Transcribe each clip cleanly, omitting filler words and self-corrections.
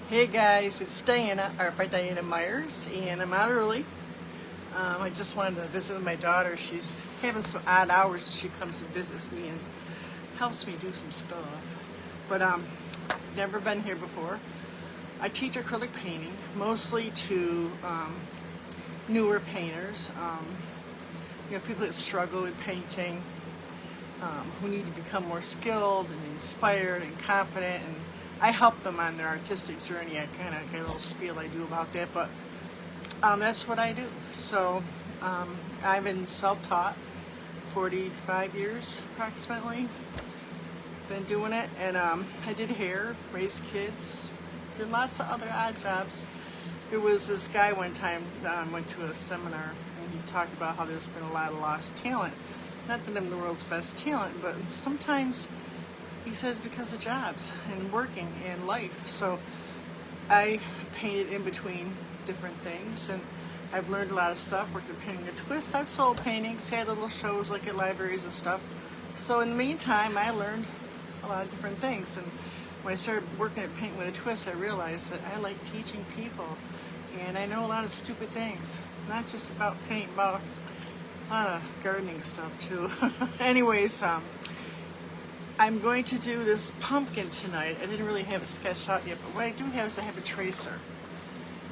Hey guys, it's Diana, art by Diana Myers, and I'm out early. I just wanted to visit with my daughter. She's having some odd hours, so she comes and visits me and helps me do some stuff. But never been here before. I teach acrylic painting, mostly to newer painters, people that struggle with painting, who need to become more skilled and inspired and confident, and I help them on their artistic journey. I kind of get a little spiel I do about that, but that's what I do. So I've been self-taught 45 years approximately. Been doing it, and I did hair, raised kids, did lots of other odd jobs. There was this guy one time went to a seminar, and he talked about how there's been a lot of lost talent. Not that I'm the world's best talent, but sometimes he says because of jobs and working and life. So I painted in between different things, and I've learned a lot of stuff. Worked at Painting a Twist. I've sold paintings, had little shows like at libraries and stuff. So in the meantime, I learned a lot of different things. And when I started working at Painting with a Twist, I realized that I like teaching people, and I know a lot of stupid things, not just about paint, but a lot of gardening stuff too. Anyways, I'm going to do this pumpkin tonight. I didn't really have it sketched out yet, but what I do have is I have a tracer.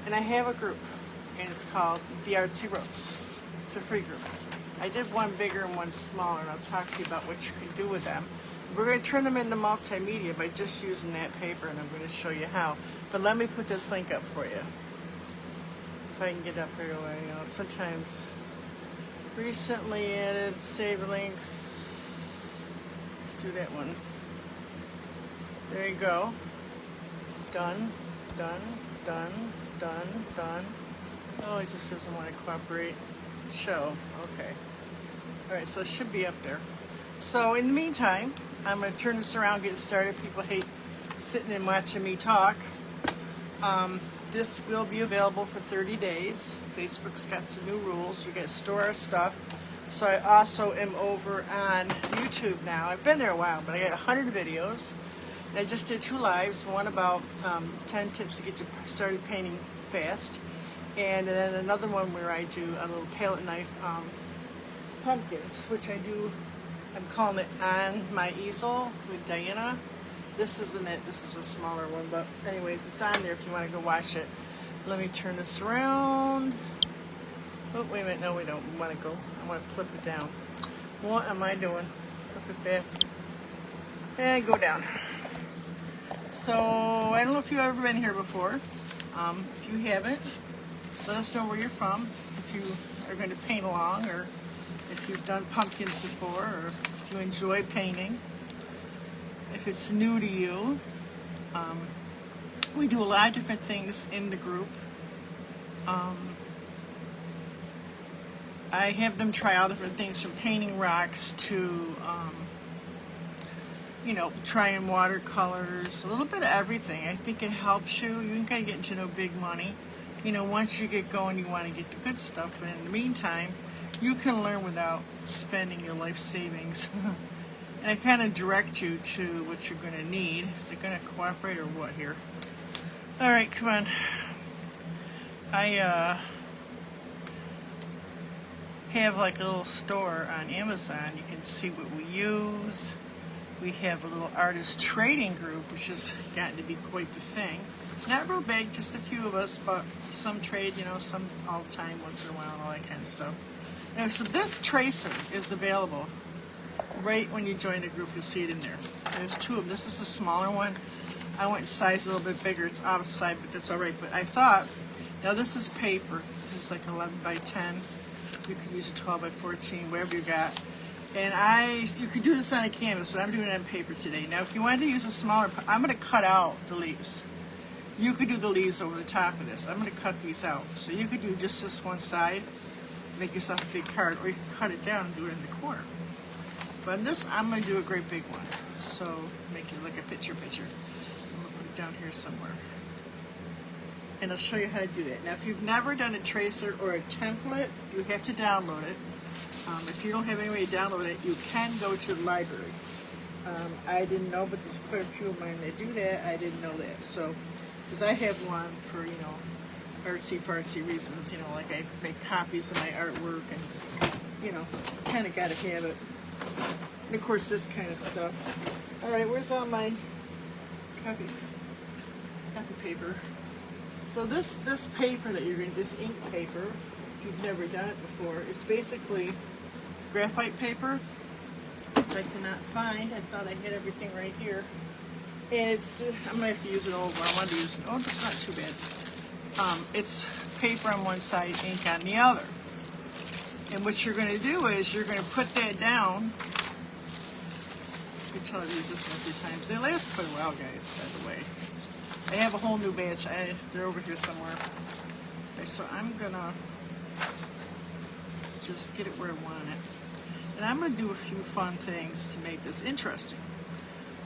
And I have a group, and it's called the Arcylic. It's a free group. I did one bigger and one smaller, and I'll talk to you about what you can do with them. We're going to turn them into multimedia by just using that paper, and I'm going to show you how. But let me put this link up for you. If I can get up right away. Sometimes recently added, save links. Do that one. There you go. Done, done, done, done, done. Oh, it just doesn't want to cooperate. Show. Okay. Alright, so it should be up there. So in the meantime, I'm going to turn this around, get started. People hate sitting and watching me talk. This will be available for 30 days. Facebook's got some new rules. We got to store our stuff. So I also am over on YouTube now. I've been there a while, but I got 100 videos. And I just did 2 lives, one about 10 tips to get you started painting fast, and then another one where I do a little palette knife pumpkins, which I do, I'm calling it On My Easel with Diana. This isn't it, this is a smaller one, but anyways, it's on there if you want to go watch it. Let me turn this around. Oh, wait a minute, no we don't want to go. I want to flip it down. What am I doing? Flip it back. And go down. So, I don't know if you've ever been here before. If you haven't, let us know where you're from. If you are going to paint along, or if you've done pumpkins before, or if you enjoy painting. If it's new to you. We do a lot of different things in the group. I have them try out different things, from painting rocks to, trying watercolors, a little bit of everything. I think it helps you. You can kind of get into no big money. Once you get going, you want to get the good stuff. But in the meantime, you can learn without spending your life savings. And I kind of direct you to what you're going to need. Is it going to cooperate or what here? All right, come on. I have like a little store on Amazon. You can see what we use. We have a little artist trading group, which has gotten to be quite the thing. Not real big, just a few of us, but some trade, some all the time, once in a while, and all that kind of stuff. And so this tracer is available right when you join the group. You'll see it in there. There's 2 of them. This is a smaller one. I went size a little bit bigger. It's outside, but that's all right. But I thought, now this is paper. This is like 11 by 10. You could use a 12 by 14, whatever you got. And you could do this on a canvas, but I'm doing it on paper today. Now, if you wanted to use a smaller, I'm going to cut out the leaves. You could do the leaves over the top of this. I'm going to cut these out. So you could do just this one side, make yourself a big card, or you can cut it down and do it in the corner. But this, I'm going to do a great big one. So make it like a picture. I'm going to put it down here somewhere. And I'll show you how to do that. Now, if you've never done a tracer or a template, you have to download it. If you don't have any way to download it, you can go to the library. I didn't know, but there's quite a few of mine that do that. I didn't know that. So because I have one for, you know, artsy-fartsy reasons, you know, like I make copies of my artwork and, you know, kind of got to have it. And of course, this kind of stuff. All right, where's all my copy paper? So this paper that you're going to, this ink paper, if you've never done it before, it's basically graphite paper, which I cannot find. I thought I had everything right here. And it's, I'm going to have to use an old one. I want to use, oh, it's not too bad. It's paper on one side, ink on the other. And what you're going to do is you're going to put that down. You can tell I've used this one a few times. They last quite a while, guys, by the way. I have a whole new batch. They're over here somewhere. Okay, so I'm going to just get it where I want it. And I'm going to do a few fun things to make this interesting.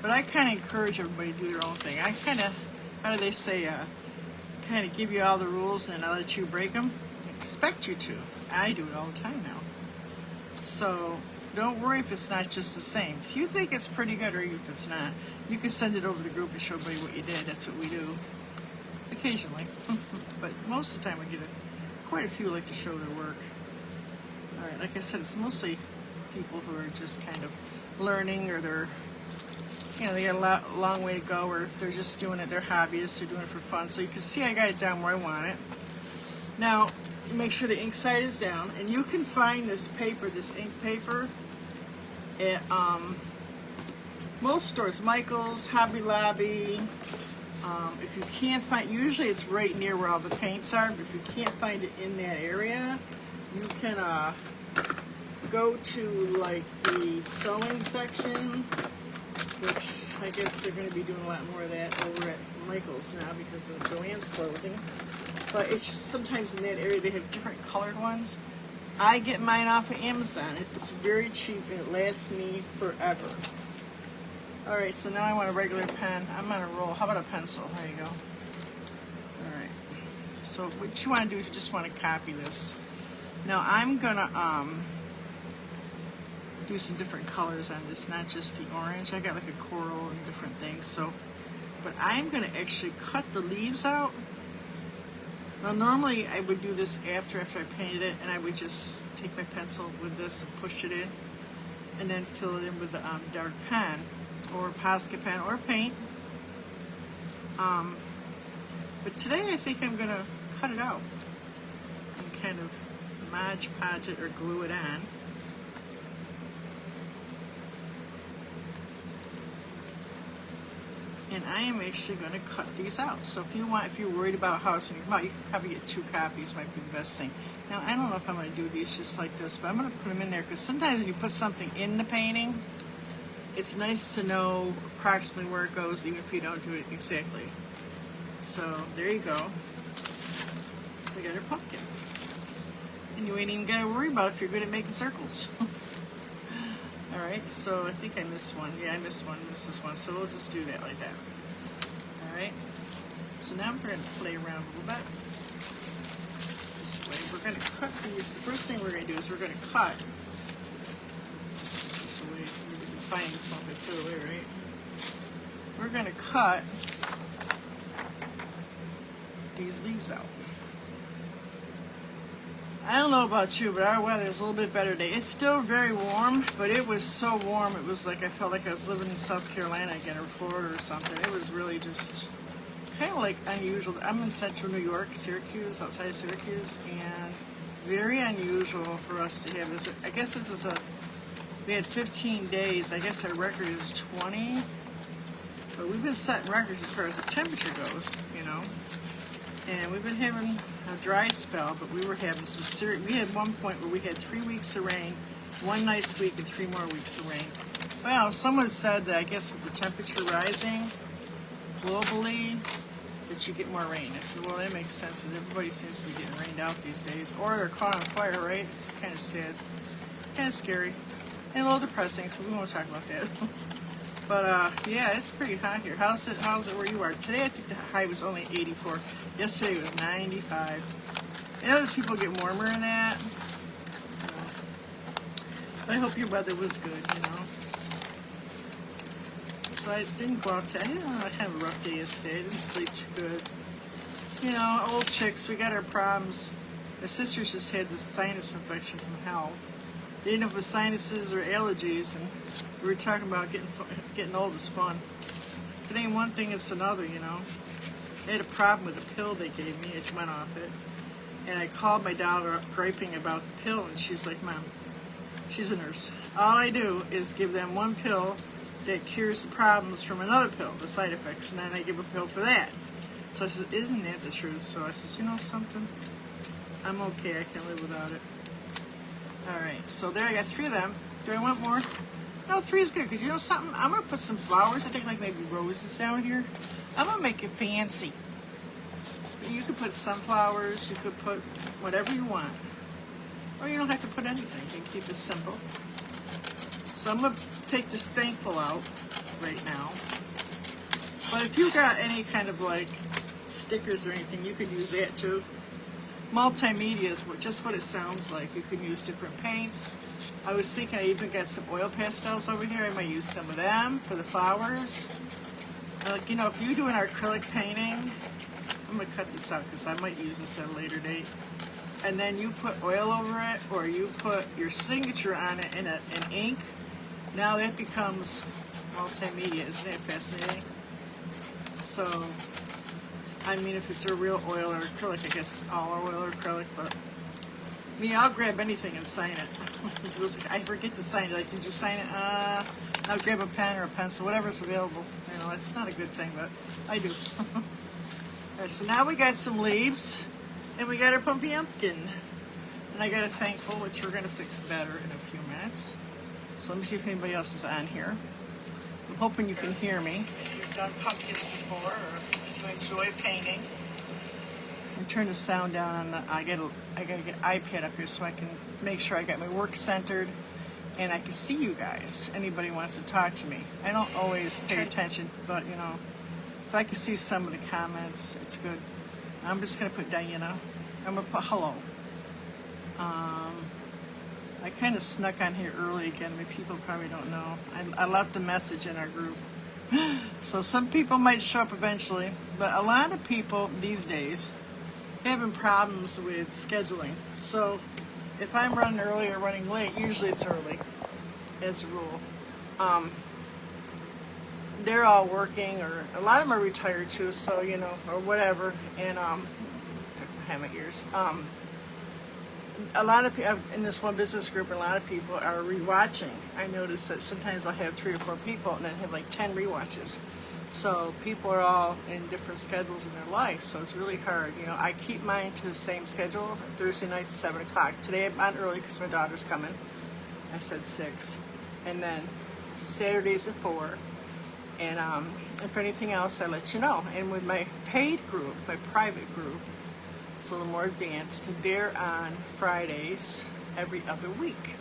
But I kind of encourage everybody to do their own thing. I kind of, how do they say, kind of give you all the rules and I let you break them. I expect you to. I do it all the time now. So don't worry if it's not just the same. If you think it's pretty good or if it's not, you can send it over to the group and show everybody what you did. That's what we do. Occasionally. But most of the time we get quite a few like to show their work. Alright, like I said, it's mostly people who are just kind of learning or they're, you know, they got a long way to go or they're just doing it, they're hobbyists, they're doing it for fun. So you can see I got it down where I want it. Now, make sure the ink side is down, and you can find this paper, this ink paper, at most stores, Michael's, Hobby Lobby. If you can't find, usually it's right near where all the paints are, but if you can't find it in that area, you can go to like the sewing section, which I guess they're going to be doing a lot more of that over at Michael's now because of Joann's closing. But it's just sometimes in that area they have different colored ones. I get mine off of Amazon. It's very cheap and it lasts me forever. Alright, so now I want a regular pen. I'm on a roll. How about a pencil? There you go. Alright. So what you want to do is you just want to copy this. Now I'm going to do some different colors on this, not just the orange. I got like a coral and different things. So, but I'm going to actually cut the leaves out. Now normally I would do this after I painted it, and I would just take my pencil with this and push it in, and then fill it in with the dark pen, or Posca pen, or paint. But today I think I'm going to cut it out and kind of Mod Podge it or glue it on. And I am actually going to cut these out. So if you're worried about how it's going to come out, you can probably get 2 copies, might be the best thing. Now, I don't know if I'm going to do these just like this, but I'm going to put them in there because sometimes when you put something in the painting, it's nice to know approximately where it goes, even if you don't do it exactly. So there you go. We got our pumpkin. And you ain't even got to worry about it if you're good at making circles. Alright, so I think I missed one. Yeah, I missed this one. So we'll just do that like that. Alright. So now we're going to play around a little bit. This way. We're going to cut these. The first thing we're going to do is we're going to cut. This way. We're going to find this one, but throw it away, right? We're going to cut these leaves out. I don't know about you, but our weather is a little bit better today. It's still very warm, but it was so warm, it was like I felt like I was living in South Carolina again, or Florida or something. It was really just kind of like unusual. I'm in central New York, Syracuse, outside of Syracuse, and very unusual for us to have this. I guess this is we had 15 days. I guess our record is 20, but we've been setting records as far as the temperature goes, you know. And we've been having a dry spell, but we were having some serious. We had one point where we had 3 weeks of rain, one nice week, and 3 more weeks of rain. Well, someone said that I guess with the temperature rising globally, that you get more rain. I said, well, that makes sense, and everybody seems to be getting rained out these days, or they're caught on fire, right? It's kind of sad, kind of scary, and a little depressing. So we won't talk about that. But yeah, it's pretty hot here. How's it where you are? Today I think the high was only 84. Yesterday it was 95. I know there's people get warmer than that. But I hope your weather was good, you know. So I didn't go out to, I had a rough day yesterday. I didn't sleep too good. You know, old chicks, we got our problems. My sisters just had this sinus infection from hell. They didn't know if it was sinuses or allergies, and we were talking about getting old is fun. If it ain't one thing, it's another, you know. I had a problem with the pill they gave me. It went off it. And I called my daughter up griping about the pill, and she's like, Mom, she's a nurse. All I do is give them one pill that cures the problems from another pill, the side effects, and then I give a pill for that. So I said, isn't that the truth? So I said, you know something? I'm okay. I can live without it. All right. So there I got 3 of them. Do I want more? No, 3 is good, because you know something? I'm going to put some flowers. I think like maybe roses down here. I'm going to make it fancy. You could put sunflowers, you could put whatever you want. Or you don't have to put anything, you can keep it simple. So I'm going to take this thankful out right now. But if you got any kind of like stickers or anything, you could use that too. Multimedia is just what it sounds like. You can use different paints. I was thinking I even got some oil pastels over here. I might use some of them for the flowers. Like, you know, if you do an acrylic painting, I'm going to cut this out because I might use this at a later date. And then you put oil over it, or you put your signature on it in ink. Now that becomes multimedia. Isn't that fascinating? So, I mean, if it's a real oil or acrylic, I guess it's all oil or acrylic, but I mean, I'll grab anything and sign it. I forget to sign it. Like, did you sign it? I'll grab a pen or a pencil, whatever's available. You know, it's not a good thing, but I do. All right, so now we got some leaves, and we got our pumpkin. And I got a thankful, which we're going to fix better in a few minutes. So let me see if anybody else is on here. I'm hoping you can hear me. If you've done pumpkins before, or if you enjoy painting. I'm turning the sound down on the, I gotta get iPad up here so I can make sure I got my work centered and I can see you guys. Anybody wants to talk to me. I don't always pay attention, but you know, if I can see some of the comments, it's good. I'm just gonna put Diana. I'm gonna put hello. I kind of snuck on here early again. I mean, people probably don't know. I left a message in our group. So some people might show up eventually, but a lot of people these days having problems with scheduling. So if I'm running early or running late, usually it's early, as a rule. They're all working, or a lot of them are retired too, so you know, or whatever. And behind my ears. A lot of people in this one business group, a lot of people are rewatching. I notice that sometimes I'll have 3 or 4 people and then have like 10 rewatches. So people are all in different schedules in their life, so it's really hard. You know, I keep mine to the same schedule. Thursday nights, 7 o'clock. Today I'm on early because my daughter's coming. I said 6. And then Saturdays at 4. And if anything else, I let you know. And with my paid group, my private group, it's a little more advanced. They're on Fridays every other week.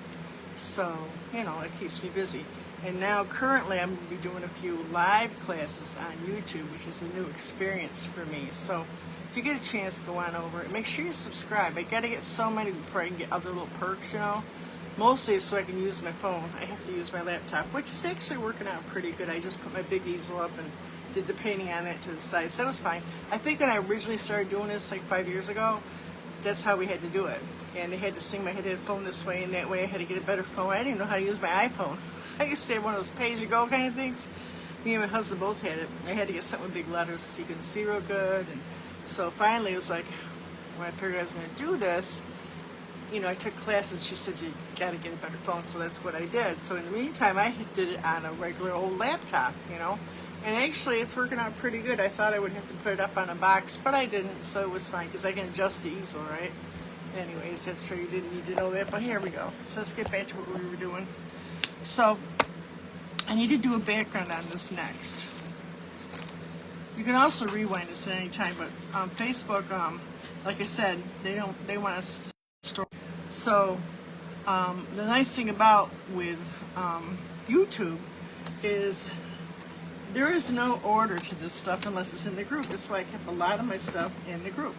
So, you know, it keeps me busy. And now currently I'm going to be doing a few live classes on YouTube, which is a new experience for me. So if you get a chance, go on over. Make sure you subscribe. I got to get so many before I can get other little perks, you know. Mostly so I can use my phone. I have to use my laptop, which is actually working out pretty good. I just put my big easel up and did the painting on it to the side, so it was fine. I think when I originally started doing this like 5 years ago, that's how we had to do it. And they had to sing my headphone this way, and that way I had to get a better phone. I didn't even know how to use my iPhone. I used to have one of those pay-as-you-go kind of things. Me and my husband both had it. I had to get something with big letters so you couldn't see real good. And so finally it was like, when I figured I was going to do this, you know, I took classes. She said, you got to get a better phone, so that's what I did. So in the meantime, I did it on a regular old laptop, you know. And actually, it's working out pretty good. I thought I would have to put it up on a box, but I didn't, so it was fine, because I can adjust the easel, right? Anyways, I'm sure you didn't need to know that, but here we go. So let's get back to what we were doing. So, I need to do a background on this next. You can also rewind this at any time, but on Facebook, like I said, they want us to store. So, the nice thing about with YouTube is there is no order to this stuff unless it's in the group. That's why I kept a lot of my stuff in the group.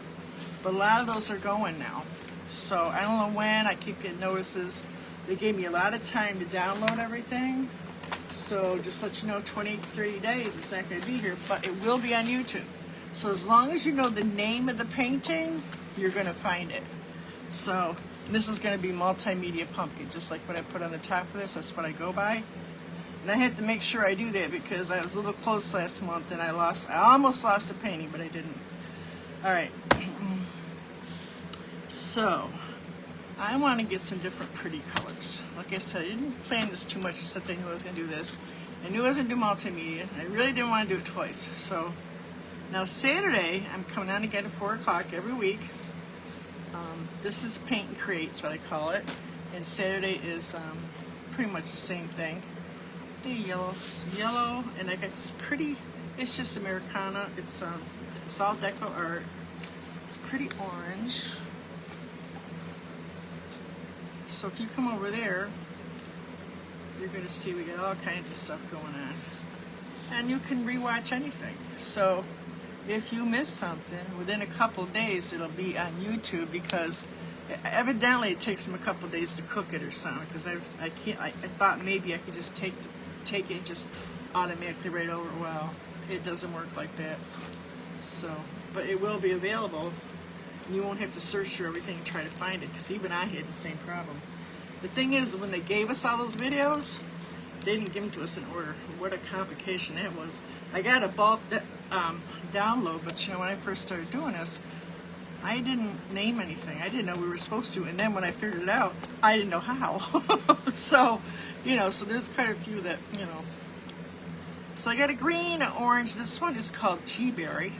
But a lot of those are going now. So I don't know when. I keep getting notices. They gave me a lot of time to download everything. So just let you know, 20 to 30 days it's not going to be here, but it will be on YouTube. So as long as you know the name of the painting, you're going to find it. So this is going to be Multimedia Pumpkin, just like what I put on the top of this. That's what I go by. And I had to make sure I do that because I was a little close last month and I almost lost a painting, but I didn't. All right. So I want to get some different pretty colors. Like I said, I didn't plan this too much, except I knew I was going to do this. I knew I was going to do multimedia. I really didn't want to do it twice. So now Saturday, I'm coming on again at 4 o'clock every week. This is Paint and Create, is what I call it. And Saturday is pretty much the same thing. The yellow, some yellow, and I got this pretty, it's just Americana. It's all deco art. It's pretty orange. So if you come over there, you're going to see we got all kinds of stuff going on. And you can rewatch anything. So if you miss something, within a couple days it'll be on YouTube, because evidently it takes them a couple days to cook it or something, because I thought maybe I could just take it and just automatically right over. Well, it doesn't work like that. So, but it will be available. You won't have to search through everything and try to find it, because even I had the same problem. The thing is, when they gave us all those videos, they didn't give them to us in order. What a complication that was. I got a bulk download, but you know, when I first started doing this, I didn't name anything. I didn't know we were supposed to, and then when I figured it out, I didn't know how. So, you know, so there's quite a few that, you know. So I got a green, an orange. This one is called Tea Berry.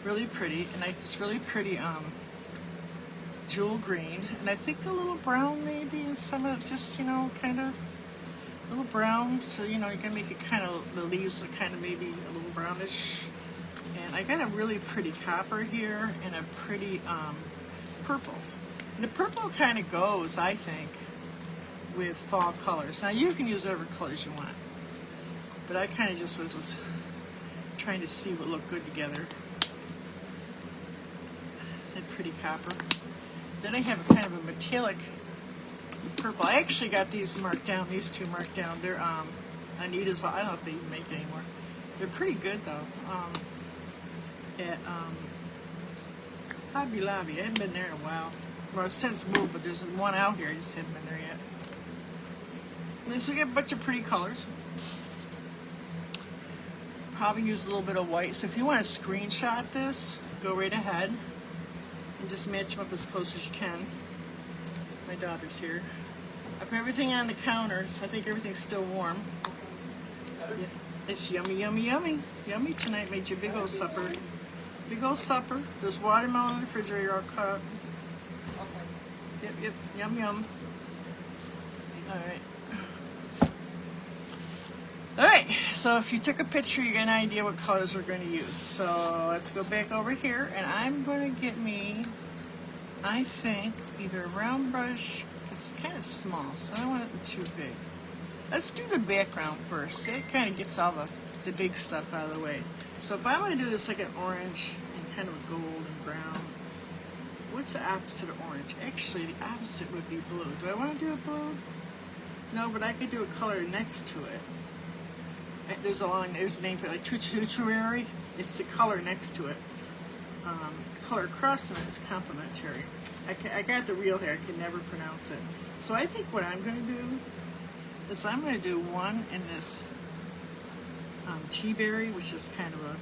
Really pretty, and it's really pretty jewel green, and I think a little brown maybe, and some of it just, you know, kind of a little brown. So, you know, you can make it kind of, the leaves look kind of maybe a little brownish. And I got a really pretty copper here and a pretty purple. And the purple kind of goes, I think, with fall colors. Now you can use whatever colors you want, but I kind of just was trying to see what looked good together. That pretty copper. Then I have a kind of a metallic purple. I actually got these marked down, these two marked down. They're Anita's, I don't know if they even make it anymore. They're pretty good though. At Hobby Lobby. I haven't been there in a while. Well, I've since moved, but there's one out here. I just haven't been there yet. And so we got a bunch of pretty colors. Probably use a little bit of white. So if you want to screenshot this, go right ahead and just match them up as close as you can. My daughter's here. I put everything on the counter, so I think everything's still warm. Yeah. It's yummy, yummy, yummy. Yummy tonight. Made you a big old supper. Big old supper. There's watermelon in the refrigerator all cut. Yep, yep. Yum, yum. Alright. Alright, so if you took a picture, you get an idea what colors we're going to use. So let's go back over here, and I'm going to get me, I think, either a round brush, because it's kind of small, so I don't want it too big. Let's do the background first. It kind of gets all the big stuff out of the way. So if I want to do this like an orange and kind of a gold and brown, what's the opposite of orange? Actually, the opposite would be blue. Do I want to do a blue? No, but I could do a color next to it. There's a name for it, like tutuary. It's the color next to it. The color across from it is complementary. I got the real hair. I can never pronounce it. So I think what I'm going to do is I'm going to do one in this tea berry, which is kind of a, what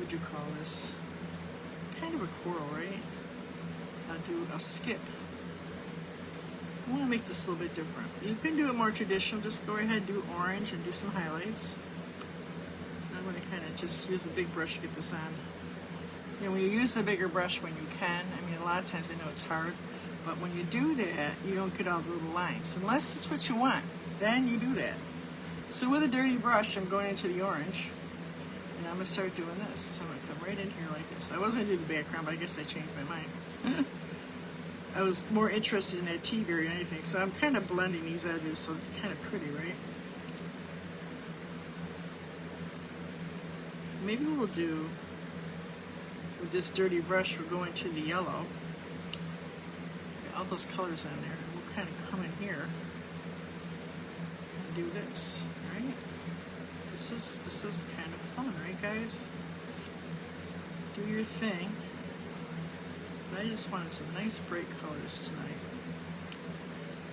would you call this? Kind of a coral, right? I'll do a skip. I want to make this a little bit different. You can do it more traditional. Just go ahead and do orange and do some highlights. I'm going to kind of just use a big brush to get this on. You know, when you use the bigger brush when you can, I mean, a lot of times I know it's hard, but when you do that, you don't get all the little lines. Unless it's what you want, then you do that. So with a dirty brush, I'm going into the orange, and I'm going to start doing this. I'm going to come right in here like this. I wasn't going to do the background, but I guess I changed my mind. I was more interested in that tea berry than anything, so I'm kind of blending these edges, so it's kind of pretty, right? Maybe we'll do, with this dirty brush, we're going to the yellow. Get all those colors on there. We'll kind of come in here. do this, right? This is kind of fun, right, guys? Do your thing. But I just wanted some nice bright colors tonight.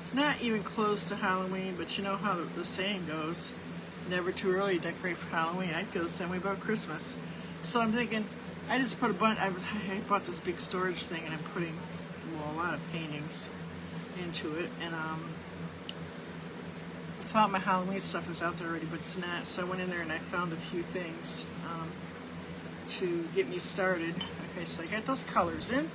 It's not even close to Halloween, but you know how the saying goes, never too early to decorate for Halloween. I feel the same way about Christmas. So I'm thinking, I just put a bunch, I bought this big storage thing and I'm putting, well, a lot of paintings into it. And I thought my Halloween stuff was out there already, but it's not. So I went in there and I found a few things to get me started. Okay, so I got those colors in.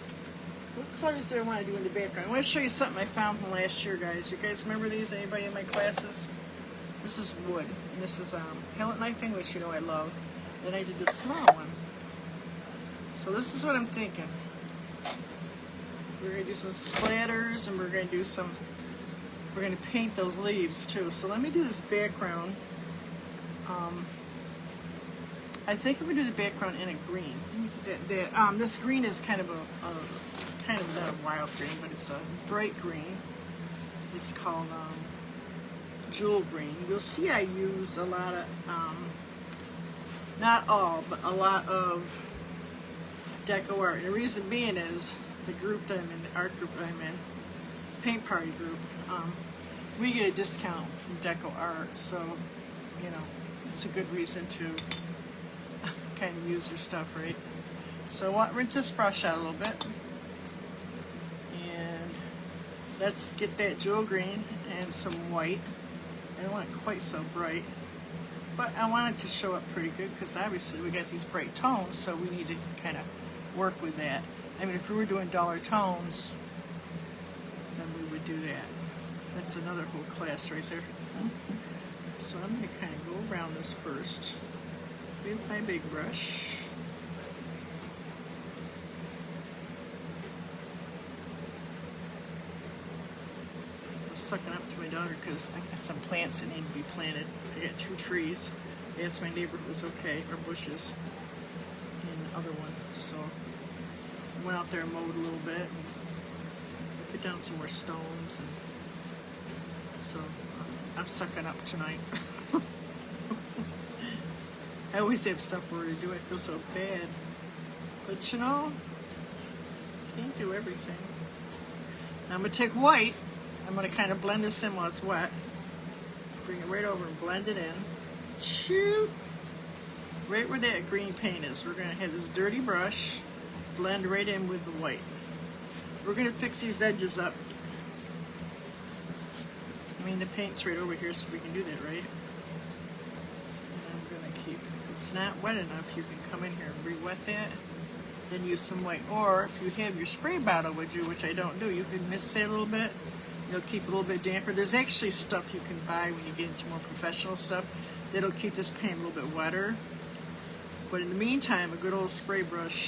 What colors do I want to do in the background? I want to show you something I found from last year, guys. You guys remember these? Anybody in my classes? This is wood, and this is palette knifing, which you know I love. Then I did this small one. So this is what I'm thinking. We're going to do some splatters, and we're going to paint those leaves too. So let me do this background. I think I'm going to do the background in a green. This green is kind of kind of not a wild green, but it's a bright green. It's called jewel green. You'll see I use a lot of, not all, but a lot of deco art. And the reason being is the group that I'm in, the art group that I'm in, paint party group, we get a discount from deco art. So, you know, it's a good reason to kind of use your stuff, right? So rinse this brush out a little bit. And let's get that jewel green and some white. I don't want it quite so bright, but I want it to show up pretty good because obviously we got these bright tones, so we need to kind of work with that. I mean, if we were doing duller tones, then we would do that. That's another whole class right there. So I'm going to kind of go around this first with my big brush. Sucking up to my daughter because I got some plants that need to be planted. I got 2 trees. I asked my neighbor if it was okay, or bushes, and the other one. So I went out there and mowed a little bit, and put down some more stones, and so I'm sucking up tonight. I always have stuff more to do. I feel so bad, but you know, can't do everything. Now I'm gonna take white. I'm going to kind of blend this in while it's wet. Bring it right over and blend it in. Shoot! Right where that green paint is. We're going to have this dirty brush blend right in with the white. We're going to fix these edges up. I mean, the paint's right over here, so we can do that, right? And I'm going to keep, if it's not wet enough, you can come in here and re-wet that. Then use some white. Or if you have your spray bottle with you, which I don't do, you can mist it a little bit. It'll keep it a little bit damper. There's actually stuff you can buy when you get into more professional stuff that'll keep this paint a little bit wetter. But in the meantime, a good old spray bottle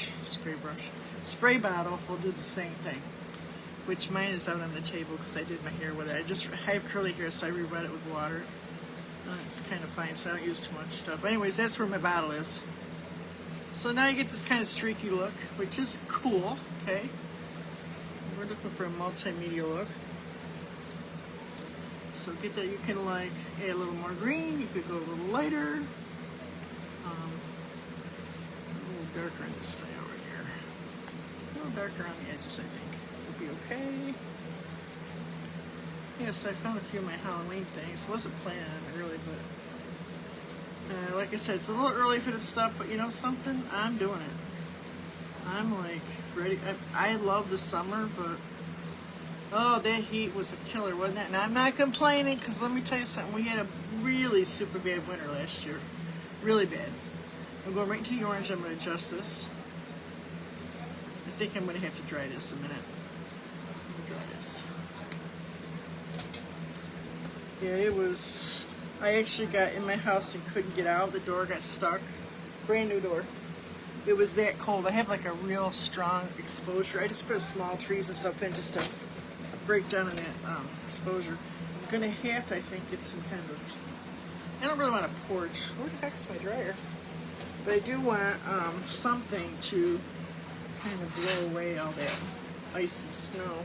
will do the same thing. Which mine is out on the table because I did my hair with it. I have curly hair, so I re-wet it with water. It's kind of fine, so I don't use too much stuff. But anyways, that's where my bottle is. So now you get this kind of streaky look, which is cool, okay? We're looking for a multimedia look. So get that, you can like add a little more green, you could go a little lighter, a little darker on this side over here, a little darker on the edges I think would be okay. Yes, I found a few of my Halloween things, wasn't planning on it really, but like I said, it's a little early for this stuff, but you know something, I'm doing it. I'm like ready. I love the summer, but oh, that heat was a killer, wasn't it? And I'm not complaining, because let me tell you something. We had a really super bad winter last year. Really bad. I'm going right into the orange. I'm going to adjust this. I think I'm going to have to dry this a minute. I'm going to dry this. Yeah, it was... I actually got in my house and couldn't get out. The door got stuck. Brand new door. It was that cold. I have like a real strong exposure. I just put small trees and stuff in just to break down in that exposure. I'm going to have to, I think, get some kind of... I don't really want a porch. Where the heck's my dryer? But I do want something to kind of blow away all that ice and snow.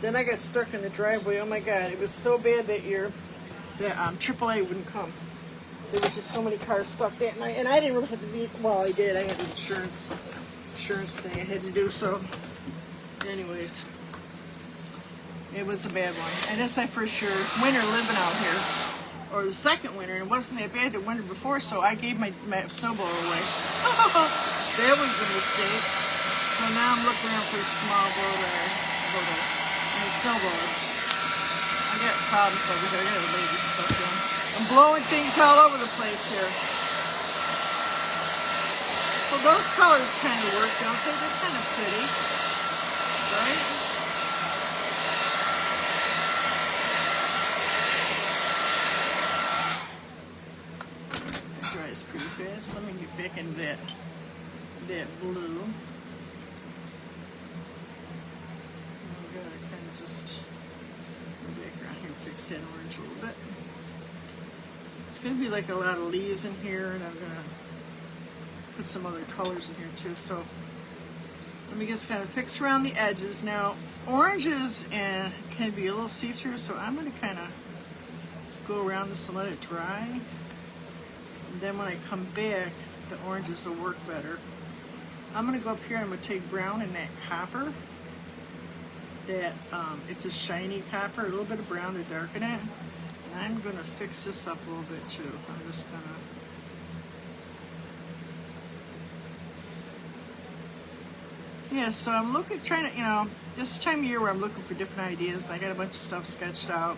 Then I got stuck in the driveway. Oh my God, it was so bad that year. that AAA wouldn't come. There were just so many cars stuck that night, and I didn't really have to be. Well, I did. I had the insurance thing I had to do. So, anyways, it was a bad one. And that's my first year winter living out here, or the second winter, and it wasn't that bad the winter before. So I gave my snowblower away. That was a mistake. So now I'm looking around for a small blower and a snowblower. I got problems over here. I gotta lay this stuff down. I'm blowing things all over the place here. So those colors kind of work, don't they? They're kind of pretty, right? That dries pretty fast. Let me get back into that blue. I'm gonna kind of just go back around here and fix that orange a little bit. It's going to be like a lot of leaves in here, and I'm going to put some other colors in here too. So let me just kind of fix around the edges. Now, oranges can be a little see-through, so I'm going to kind of go around this and let it dry. And then when I come back, the oranges will work better. I'm going to go up here and I'm going to take brown and that copper. It's a shiny copper, a little bit of brown to darken it. I'm going to fix this up a little bit too. I'm just going to... Yeah, so I'm trying to, this time of year where I'm looking for different ideas. I got a bunch of stuff sketched out,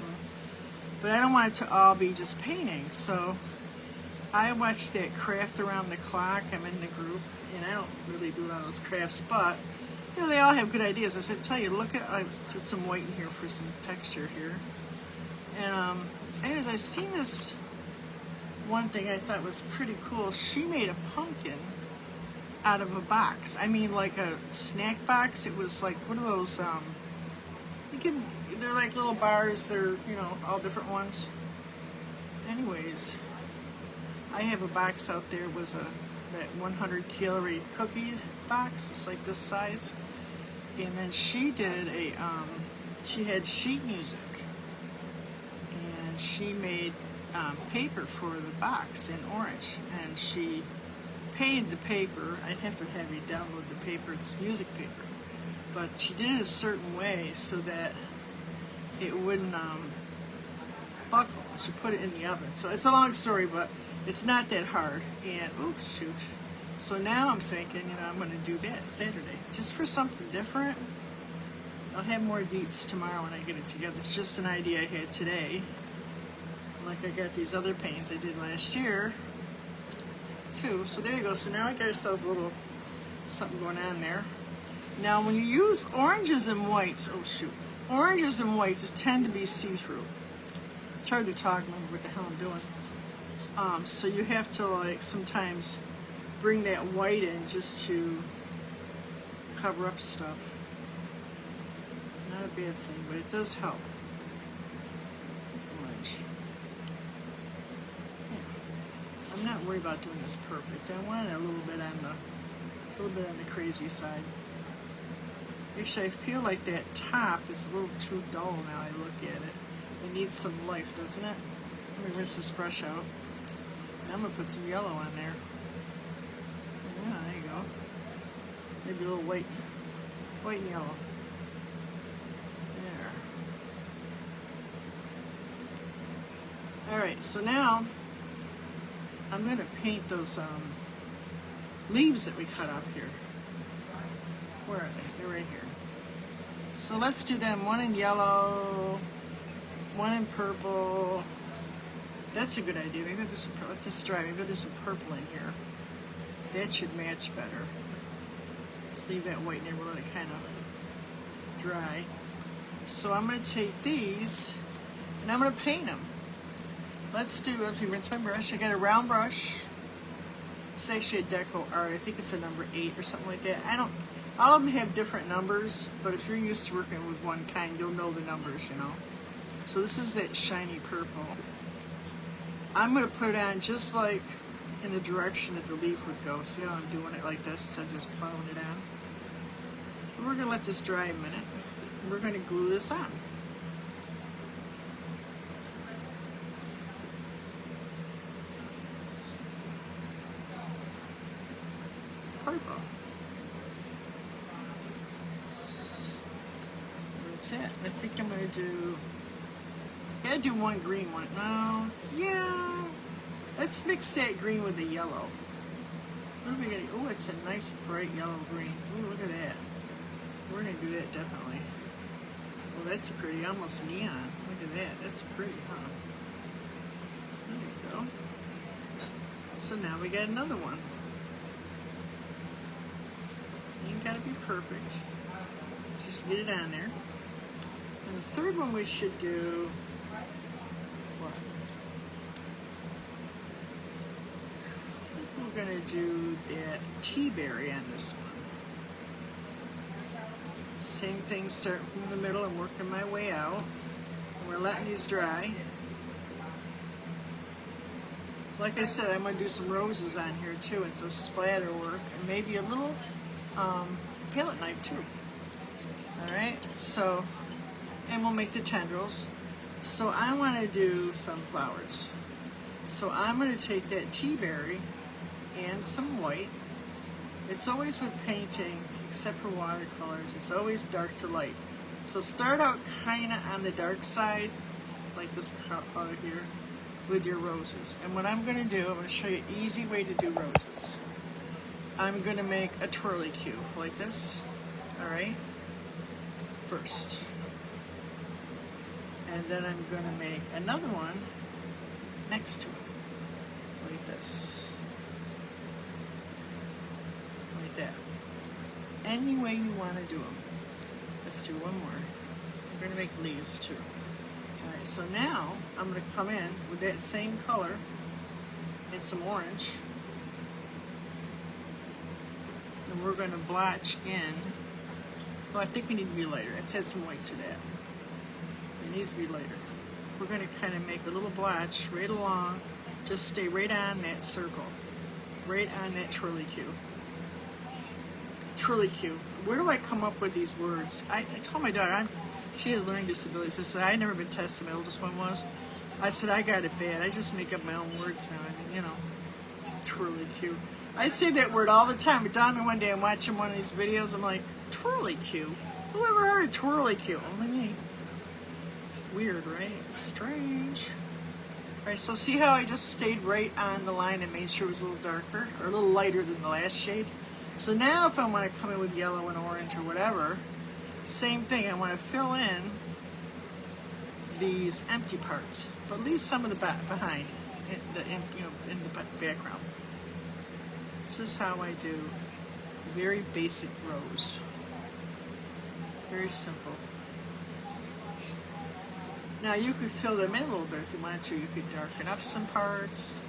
but I don't want it to all be just painting. So I watched that Craft Around the Clock. I'm in the group, and I don't really do a lot of those crafts, but they all have good ideas. I said, tell you, I put some white in here for some texture here. And anyways, I seen this one thing I thought was pretty cool. She made a pumpkin out of a box. I mean, like a snack box. It was like one of those, they're like little bars. They're, all different ones. Anyways, I have a box out there. It was that 100 calorie cookies box. It's like this size. And then she did she had sheet music. And she made paper for the box in orange. And she painted the paper. I'd have to have you download the paper. It's music paper. But she did it a certain way so that it wouldn't buckle. She put it in the oven. So it's a long story, but it's not that hard. And, oops, shoot. So now I'm thinking, I'm going to do that Saturday. Just for something different. I'll have more deets tomorrow when I get it together. It's just an idea I had today. Like I got these other paints I did last year, too. So there you go. So now I got ourselves a little something going on there. Now when you use oranges and whites, oranges and whites tend to be see-through. It's hard to talk, remember what the hell I'm doing. So you have to sometimes bring that white in just to cover up stuff. Not a bad thing, but it does help. Orange. Yeah. I'm not worried about doing this perfect. I want it a little bit on the crazy side. Actually, I feel like that top is a little too dull now I look at it. It needs some life, doesn't it? Let me rinse this brush out. And I'm going to put some yellow on there. Yeah, there you go. Maybe a little white and yellow. There. Alright, so now I'm going to paint those leaves that we cut up here. Where are they? They're right here. So let's do them. One in yellow, one in purple. That's a good idea. Maybe I'll do some, let this dry. Maybe I'll do some purple in here. That should match better. Just leave that white in there. We'll let it kind of dry. So I'm going to take these and I'm going to paint them. Let me rinse my brush. I got a round brush. It's actually a Deco Art. I think it's a number 8 or something like that. All of them have different numbers, but if you're used to working with one kind, you'll know the numbers, So this is that shiny purple. I'm going to put it on just like in the direction that the leaf would go. See how I'm doing it like this instead of just plowing it on? And we're going to let this dry a minute. And we're going to glue this on. purple. That's it. I think I'm going to do, yeah, do one green one. No, yeah. Let's mix that green with the yellow. What are we going to, oh, it's a nice bright yellow green. Oh, look at that. We're going to do that definitely. Well, that's pretty, almost neon. Look at that. That's pretty, huh? There you go. So now we got another one. Ain't got to be perfect. Just get it on there. And the third one we should do, what? I think we're going to do that tea berry on this one. Same thing, start from the middle and working my way out. And we're letting these dry. Like I said, I'm going to do some roses on here too, and some splatter work, and maybe a little palette knife too. Alright, so, and we'll make the tendrils. So I want to do some flowers. So I'm going to take that tea berry and some white. It's always with painting, except for watercolors, it's always dark to light. So start out kind of on the dark side, like this color here, with your roses. And what I'm going to do, I'm going to show you an easy way to do roses. I'm going to make a twirly cue, like this, alright, first. And then I'm going to make another one next to it, like this. Like that. Any way you want to do them. Let's do one more. We're going to make leaves too. Alright, so now I'm going to come in with that same color and some orange. And we're going to blotch in. Well, I think we need to be lighter. Let's add some white to that. It needs to be lighter. We're going to kind of make a little blotch right along. Just stay right on that circle. Right on that twirly cue. Twirly cue. Where do I come up with these words? I told my daughter, she has learning disabilities. I said, I'd never been tested, my oldest one was. I said, I got it bad. I just make up my own words now. I mean, you know, twirly cue. I say that word all the time. But Donna, one day I'm watching one of these videos, I'm like, twirly cue? Who ever heard of twirly cue? Only me. Weird, right? Strange. Alright, so see how I just stayed right on the line and made sure it was a little darker, or a little lighter than the last shade? So now if I want to come in with yellow and orange or whatever, same thing. I want to fill in these empty parts, but leave some of the behind, in the background. This is how I do very basic rose. Very simple. Now you could fill them in a little bit if you want to. You could darken up some parts.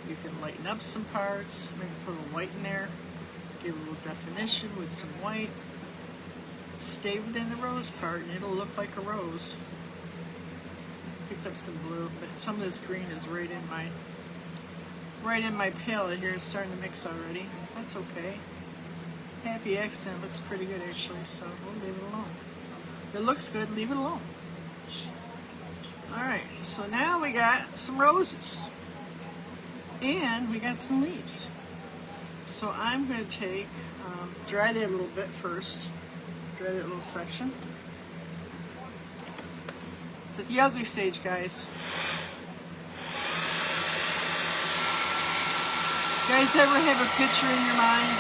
You can lighten up some parts. Maybe put a little white in there. Give a little definition with some white. Stay within the rose part and it'll look like a rose. Picked up some blue, but some of this green is right in my palette here. It's starting to mix already. That's okay. Happy accident. Looks pretty good actually, so we'll leave it alone. If it looks good, leave it alone. Alright, so now we got some roses. And we got some leaves. So I'm going to take, dry that a little bit first. Dry that little section. It's at the ugly stage, guys. You guys ever have a picture in your mind?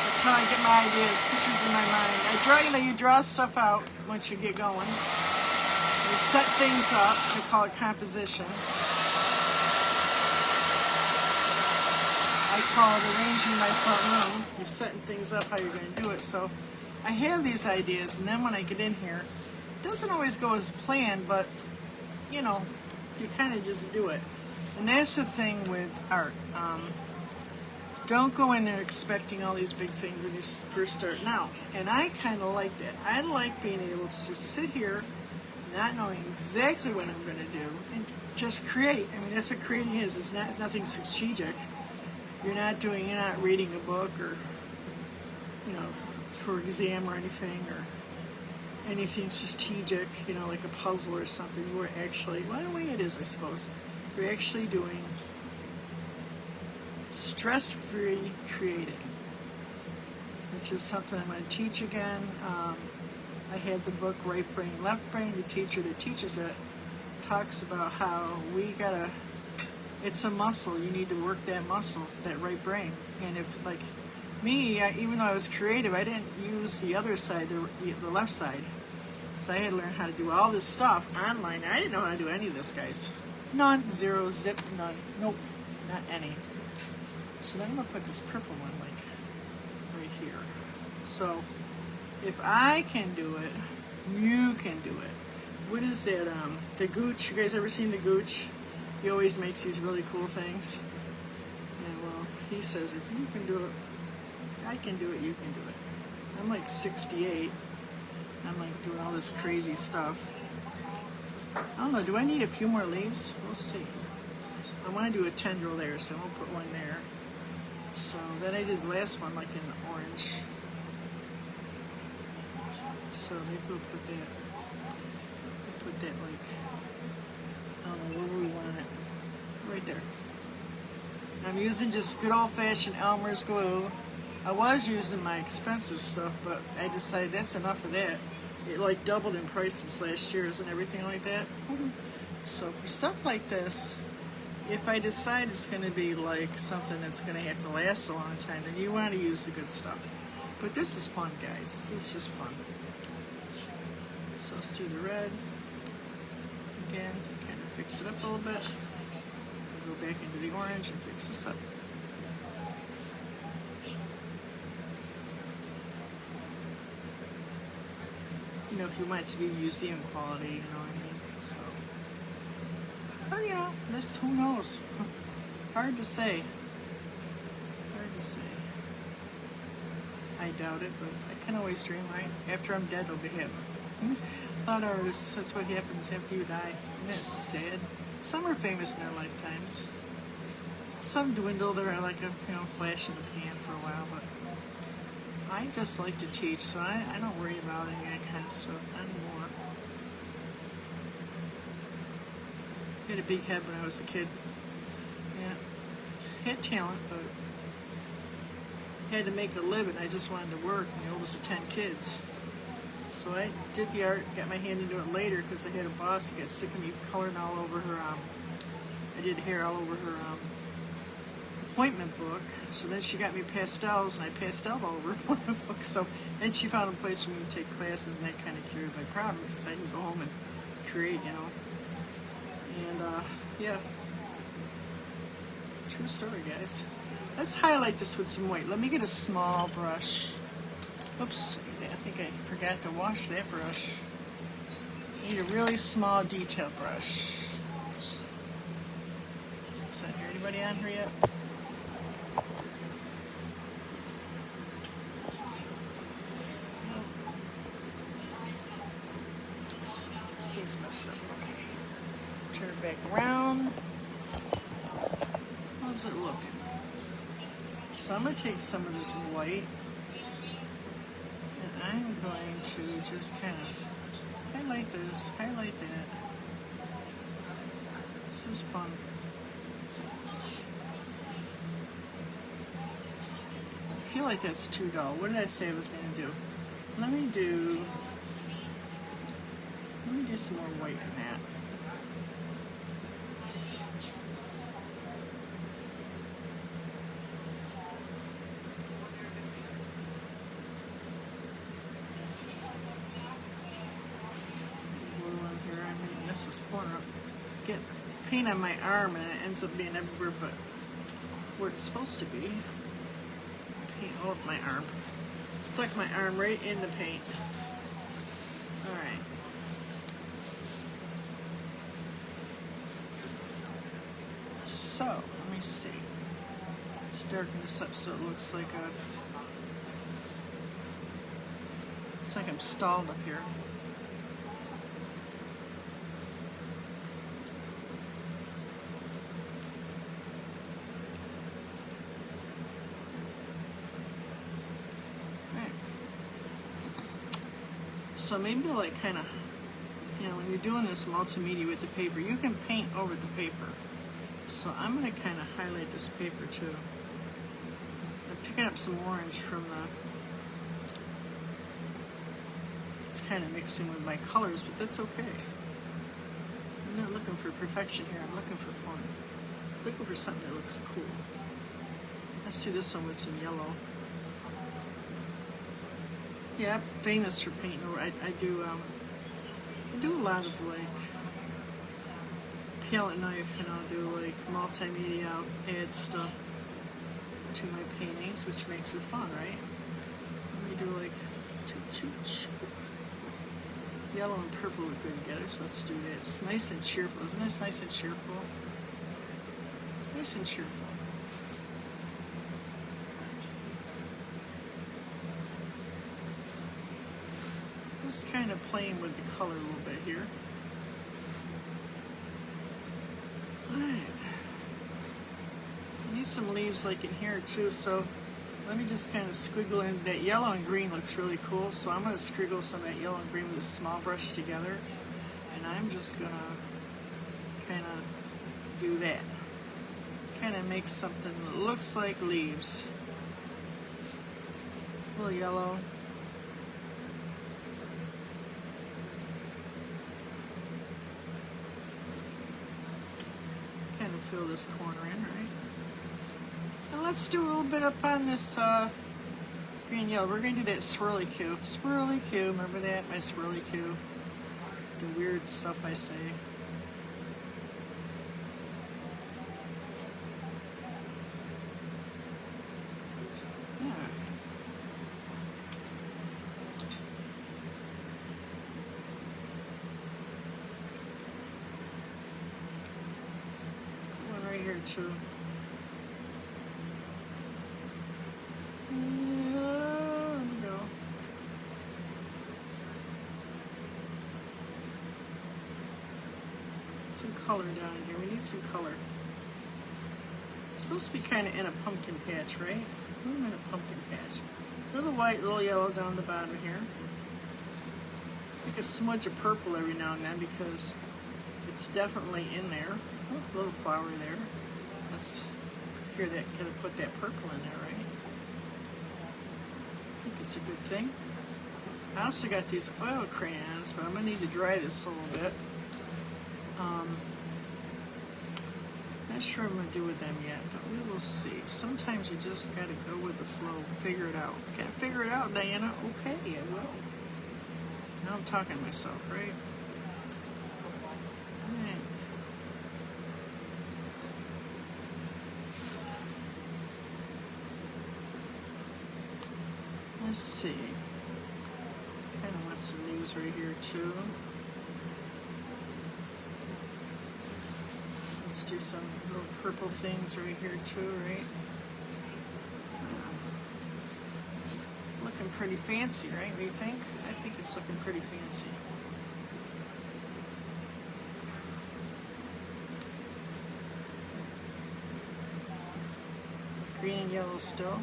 That's how I get my ideas, pictures in my mind. I draw, you draw stuff out once you get going. You set things up, we call it composition. I call it arranging my front room. You're setting things up how you're going to do it. So I have these ideas, and then when I get in here, it doesn't always go as planned, but you know, you kind of just do it. And that's the thing with art. Don't go in there expecting all these big things when you first start out. And I kind of like that. I like being able to just sit here, not knowing exactly what I'm going to do, and just create. I mean, that's what creating is. It's nothing strategic. You're not reading a book or, for exam or anything strategic, like a puzzle or something. You are actually, well, the way it is, I suppose, you're actually doing stress-free creating. which is something I'm going to teach again. I had the book Right Brain, Left Brain. The teacher that teaches it talks about how we gotta, it's a muscle, you need to work that muscle, that right brain. And if, like me, even though I was creative, I didn't use the other side, the left side. So I had to learn how to do all this stuff online. I didn't know how to do any of this, guys. None, zero, zip, none, nope, not any. So then I'm gonna put this purple one like right here. So if I can do it, you can do it. What is that, the Gooch? You guys ever seen the Gooch? He always makes these really cool things. And well, he says, if you can do it, I can do it, you can do it. I'm like 68. I'm like doing all this crazy stuff. I don't know, do I need a few more leaves? We'll see. I want to do a tendril there, so we'll put one there. So then I did the last one like in orange. So maybe we'll put that. Put that like, I don't know, where do we want it? Right there. I'm using just good old-fashioned Elmer's glue. I was using my expensive stuff, but I decided that's enough of that. It like doubled in price since last year's and everything like that. So for stuff like this, if I decide it's going to be like something that's going to have to last a long time, then you want to use the good stuff. But this is fun, guys. This is just fun. So let's do the red. Again, kind of fix it up a little bit. Go back into the orange and fix this up. You know, if you want it to be museum quality, you know what I mean? So, but you know, this, who knows? Hard to say. Hard to say. I doubt it, but I can always dream, right? After I'm dead, it'll be happening. A lot of artists, that's what happens after you die. And that's sad. Some are famous in their lifetimes. Some dwindle, they're like a flash in the pan for a while, but I just like to teach, so I don't worry about any of that kind of stuff anymore. I had a big head when I was a kid. Yeah. Had talent, but had to make a living. I just wanted to work, and the oldest of 10 kids. So I did the art, got my hand into it later because I had a boss that got sick of me coloring all over her, I did hair all over her appointment book. So then she got me pastels, and I pasteled all over her appointment book. So then she found a place for me to take classes, and that kind of cured my problem because I can go home and create, you know. And yeah, true story, guys. Let's highlight this with some white. Let me get a small brush. Oops. I think I forgot to wash that brush. I need a really small detail brush. Is that here? Anybody on here yet? This thing's messed up. Okay. Turn it back around. How's it looking? So I'm going to take some of this white. I'm going to just kind of highlight this, highlight that. This is fun. I feel like that's too dull. What did I say I was going to do? Let me do some more white in that. This corner, get paint on my arm, and it ends up being everywhere but where it's supposed to be. Paint all up my arm. Stuck my arm right in the paint. Alright. So, let me see. Let's darken this up so it looks like I'm stalled up here. So maybe like kind of, when you're doing this multimedia with the paper, you can paint over the paper. So I'm going to kind of highlight this paper too. I'm picking up some orange from kind of mixing with my colors, but that's okay. I'm not looking for perfection here. I'm looking for fun. Looking for something that looks cool. Let's do this one with some yellow. Yeah, I'm famous for painting. I do a lot of like palette knife, and I'll do like multimedia, I'll add stuff to my paintings, which makes it fun, right? Let me do like yellow and purple look good together, so let's do that. It's nice and cheerful. Isn't this nice and cheerful? Nice and cheerful. Just kind of playing with the color a little bit here. Alright. I need some leaves like in here too, so let me just kind of squiggle in. That yellow and green looks really cool, so I'm going to squiggle some of that yellow and green with a small brush together, and I'm just going to kind of do that. Kind of make something that looks like leaves. A little yellow. Kind of fill this corner in, right? Now let's do a little bit up on this green yellow. We're going to do that swirly Q. Swirly Q, remember that? My swirly Q. The weird stuff I say. Yeah. One right here too. Some color down here. We need some color. It's supposed to be kind of in a pumpkin patch, right? I'm in a pumpkin patch. Little white, little yellow down the bottom here. Like a smudge of purple every now and then because it's definitely in there. Oh, little flower there. Let's hear that. Gotta put that purple in there, right? I think it's a good thing. I also got these oil crayons, but I'm gonna need to dry this a little bit. Not sure what I'm going to do with them yet, but we will see. Sometimes you just got to go with the flow, figure it out. Can't figure it out, Diana? Okay, I will. Now I'm talking to myself, right? Alright. Let's see. Kind of want some leaves right here, too. Let's do some little purple things right here too, right? Looking pretty fancy, right? What do you think? I think it's looking pretty fancy. Green and yellow still.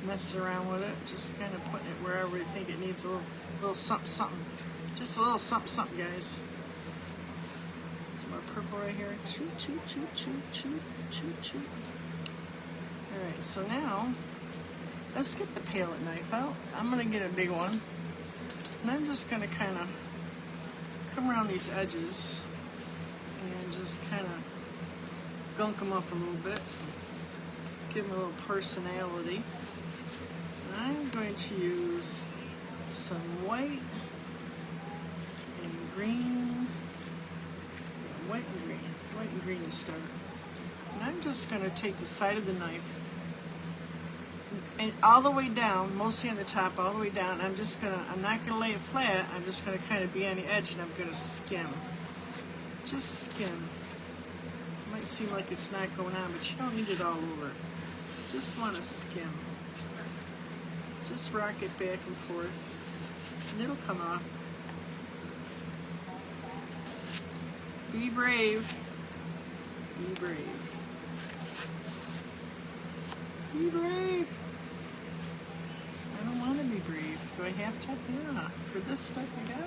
Messing around with it, just kind of putting it wherever you think it needs a little something, something. Just a little something, something, guys. More purple right here. Choo, choo, choo, choo, choo, choo, choo. Alright, so now let's get the palette knife out. I'm going to get a big one. And I'm just going to kind of come around these edges and just kind of gunk them up a little bit. Give them a little personality. And I'm going to use some white and green. White and green to start. And I'm just going to take the side of the knife and all the way down, mostly on the top, all the way down. I'm not going to lay it flat. I'm just going to kind of be on the edge and I'm going to skim. Just skim. It might seem like it's not going on, but you don't need it all over. Just want to skim. Just rock it back and forth and it'll come off. Be brave. Be brave. Be brave. I don't want to be brave. Do I have to? Yeah. For this stuff, I got it.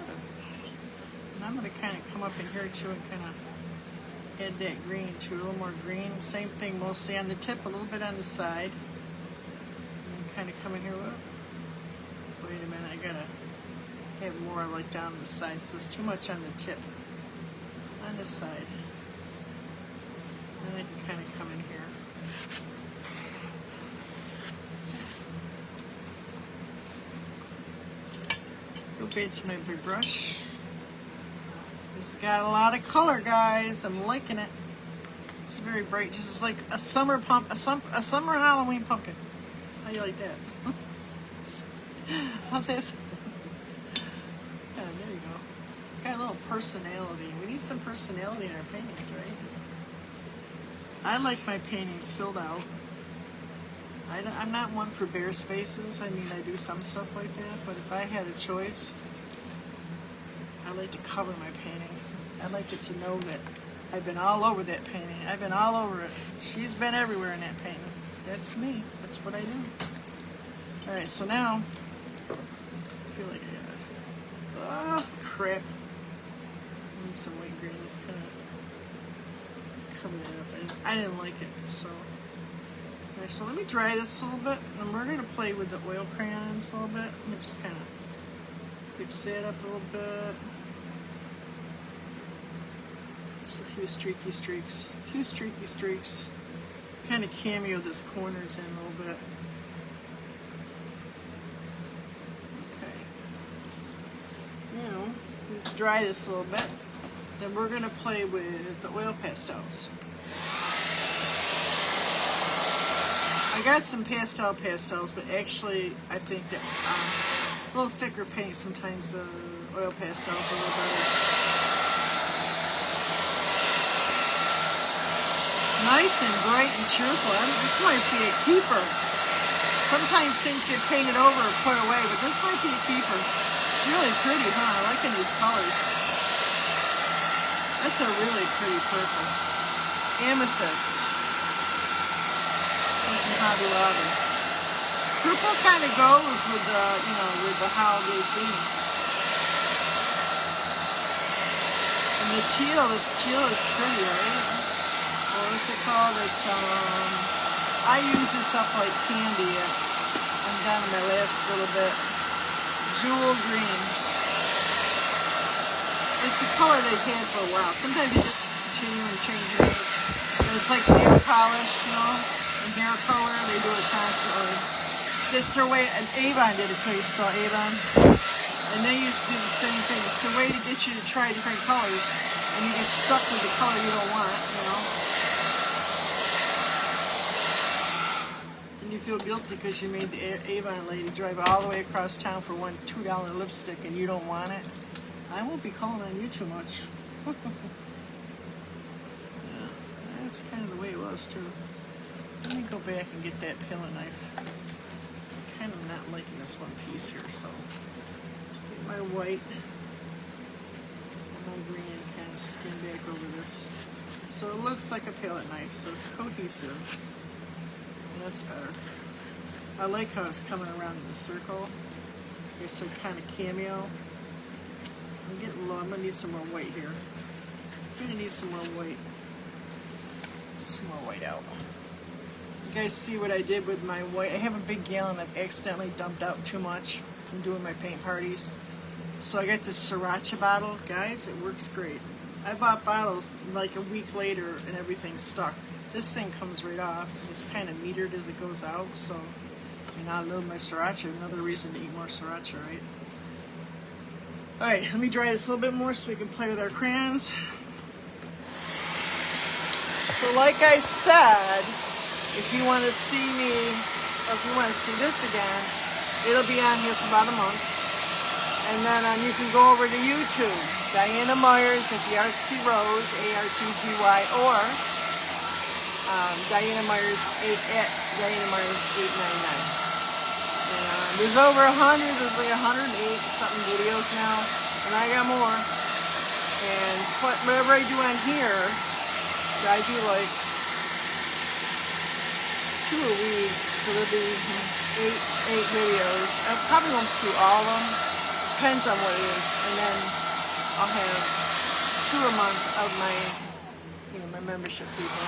And I'm going to kind of come up in here too and kind of add that green too. A little more green. Same thing mostly on the tip, a little bit on the side. And then kind of come in here. Whoa. Wait a minute. I got to have more like down the side. This is too much on the tip. On this side. And I can kind of come in here. Go back to my big brush. It's got a lot of color, guys. I'm liking it. It's very bright. Just like a summer summer Halloween pumpkin. How do you like that? How's that? Yeah, there you go. It's got a little personality. We need some personality in our paintings, right? I like my paintings filled out. I'm not one for bare spaces. I mean, I do some stuff like that, but if I had a choice, I like to cover my painting. I like it to know that I've been all over that painting. I've been all over it. She's been everywhere in that painting. That's me. That's what I do. All right, so now, I feel like I gotta, oh, crap. I need some white green. It's kind of coming up. I didn't like it, so. All right, so let me dry this a little bit, and we're gonna play with the oil crayons a little bit. Let me just kind of fix that up a little bit. Just a few streaky streaks. A few streaky streaks. Kind of cameo this corners in a little bit. Okay. Now, let's dry this a little bit. Then we're going to play with the oil pastels. I got some pastels, but actually I think that a little thicker paint, sometimes the oil pastels are a little better. Nice and bright and cheerful. This might be a keeper. Sometimes things get painted over or put away, but this might be a keeper. It's really pretty, huh? I like these colors. That's a really pretty purple. Amethyst. And Hobby Lobby. Purple kind of goes with the, with the holiday theme. And the teal, this teal is pretty, right? What's it called? It's, I use this up like candy. I'm down to my last little bit. Jewel green. It's a color they've had for a while. Sometimes they just continue and change it. It's like nail polish, and hair color. They do it constantly. It's their way, and Avon did it, so you saw Avon. And they used to do the same thing. It's a way to get you to try different colors, and you get stuck with the color you don't want, You feel guilty because you made the Avon lady drive all the way across town for one $2 lipstick and you don't want it. I won't be calling on you too much. Yeah, that's kind of the way it was too. Let me go back and get that peeling knife. I'm kind of not liking this one piece here, so get my white and my green and kind of skim back over this. So it looks like a palette knife, so it's cohesive. That's better. I like how it's coming around in a circle. Okay, so kind of cameo. I'm getting low. I'm going to need some more white here. I'm going to need some more white. Get some more white out. You guys see what I did with my white? I have a big gallon I've accidentally dumped out too much from doing my paint parties. So I got this Sriracha bottle. Guys, it works great. I bought bottles like a week later and everything's stuck. This thing comes right off, and it's kind of metered as it goes out, so, I love my Sriracha. Another reason to eat more Sriracha, right? Alright, let me dry this a little bit more so we can play with our crayons. So like I said, if you want to see me, or if you want to see this again, it'll be on here for about a month. And then you can go over to YouTube, Diana Myers at the Artsy Rose, A-R-T-Z-Y, or Diana Myers 8 at Diana Myers 899. And there's over 100. There's like 108 something videos now, and I got more. And whatever I do on here, I do like 2 a week, so there'll be 8 videos. I probably won't do all of them. Depends on what it is, and then I'll have 2 a month of my, my membership people.